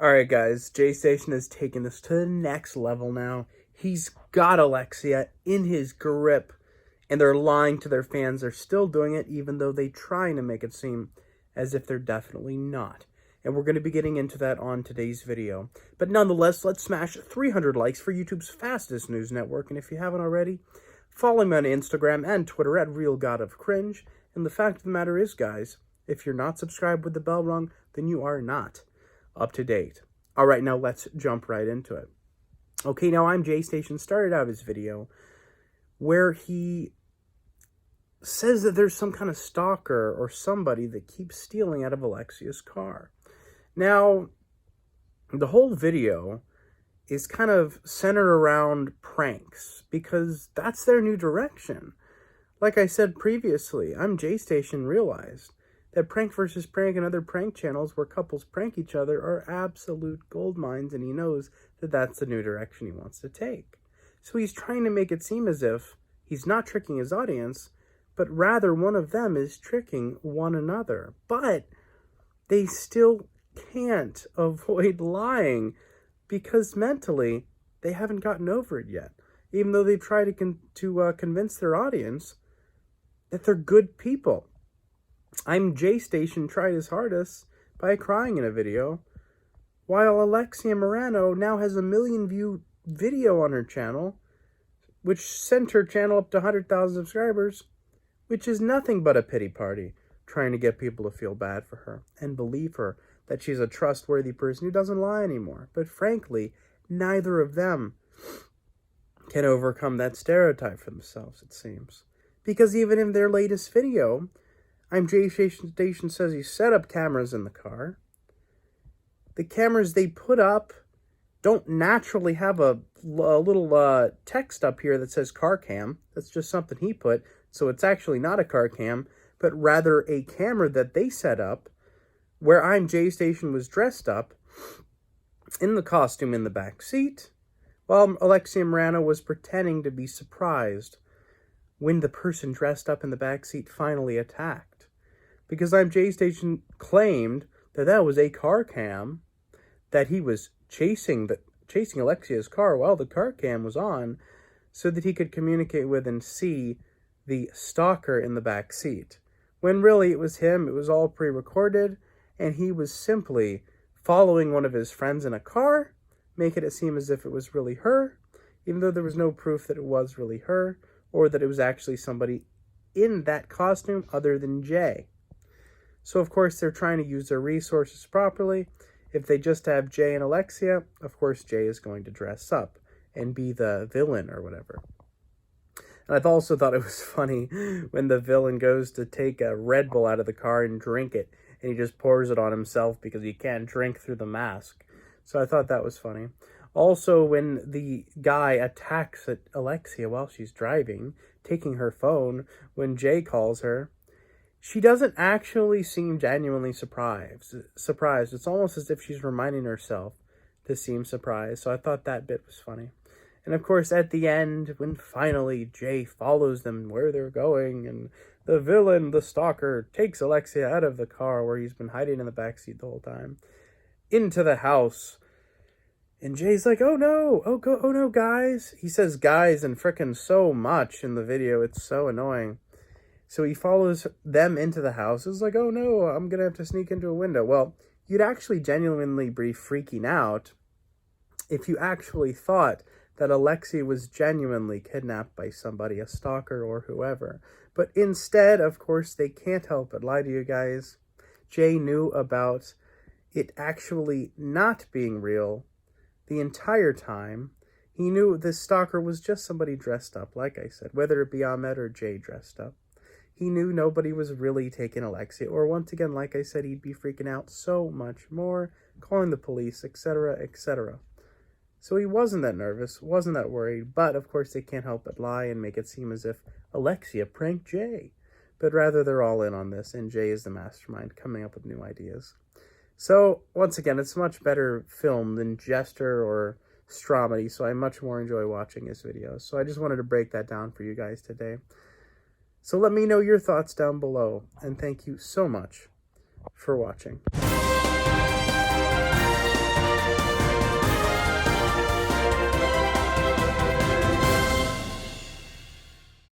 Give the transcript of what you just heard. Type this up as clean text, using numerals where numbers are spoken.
Alright guys, JayStation has taken this to the next level now. He's got Alexia in his grip, and they're lying to their fans. They're still doing it, even though they're trying to make it seem as if they're definitely not. And we're going to be getting into that on today's video. But nonetheless, let's smash 300 likes for YouTube's fastest news network. And if you haven't already, follow me on Instagram and Twitter at RealGodOfCringe. And the fact of the matter is, guys, if you're not subscribed with the bell rung, then you are not up to date. All right, now let's jump right into it. Okay, now ImJayStation started out his video where he says that there's some kind of stalker or somebody that keeps stealing out of Alexia's car. Now, the whole video is kind of centered around pranks because that's their new direction. Like I said previously, ImJayStation realized that prank versus prank and other prank channels where couples prank each other are absolute gold mines, and he knows that that's the new direction he wants to take. So he's trying to make it seem as if he's not tricking his audience, but rather one of them is tricking one another. But they still can't avoid lying because mentally they haven't gotten over it yet, even though they try to convince their audience that they're good people. ImJayStation tried his hardest by crying in a video, while Alexia Marano now has a 1 million view video on her channel, which sent her channel up to 100,000 subscribers, which is nothing but a pity party, trying to get people to feel bad for her and believe her that she's a trustworthy person who doesn't lie anymore. But frankly, neither of them can overcome that stereotype for themselves, it seems. Because even in their latest video, ImJayStation says he set up cameras in the car. The cameras they put up don't naturally have a little text up here that says car cam. That's just something he put. So it's actually not a car cam, but rather a camera that they set up where ImJayStation was dressed up in the costume in the back seat, while Alexia Marano was pretending to be surprised when the person dressed up in the back seat finally attacked. Because ImJayStation claimed that that was a car cam, that he was chasing Alexia's car while the car cam was on, so that he could communicate with and see the stalker in the back seat. When really it was him, it was all pre-recorded, and he was simply following one of his friends in a car, making it seem as if it was really her, even though there was no proof that it was really her, or that it was actually somebody in that costume other than Jay. So, of course, they're trying to use their resources properly. If they just have Jay and Alexia, of course, Jay is going to dress up and be the villain or whatever. And I've also thought it was funny when the villain goes to take a Red Bull out of the car and drink it, and he just pours it on himself because he can't drink through the mask. So I thought that was funny. Also, when the guy attacks Alexia while she's driving, taking her phone, when Jay calls her, she doesn't actually seem genuinely surprised. It's almost as if she's reminding herself to seem surprised. So I thought that bit was funny. And of course, at the end, when finally Jay follows them where they're going, and the villain, the stalker, takes Alexia out of the car where he's been hiding in the backseat the whole time, into the house. And Jay's like, oh no, guys. He says guys and frickin' so much in the video. It's so annoying. So he follows them into the house. It's like, oh no, I'm going to have to sneak into a window. Well, you'd actually genuinely be freaking out if you actually thought that Alexia was genuinely kidnapped by somebody, a stalker or whoever. But instead, of course, they can't help but lie to you guys. Jay knew about it actually not being real the entire time. He knew this stalker was just somebody dressed up, like I said, whether it be Ahmed or Jay dressed up. He knew nobody was really taking Alexia, or once again, like I said, he'd be freaking out so much more, calling the police, etc., etc. So he wasn't that nervous, wasn't that worried, but of course they can't help but lie and make it seem as if Alexia pranked Jay. But rather they're all in on this, and Jay is the mastermind coming up with new ideas. So, once again, it's much better film than Jester or Stromedy, so I much more enjoy watching his videos. So I just wanted to break that down for you guys today. So let me know your thoughts down below, and thank you so much for watching.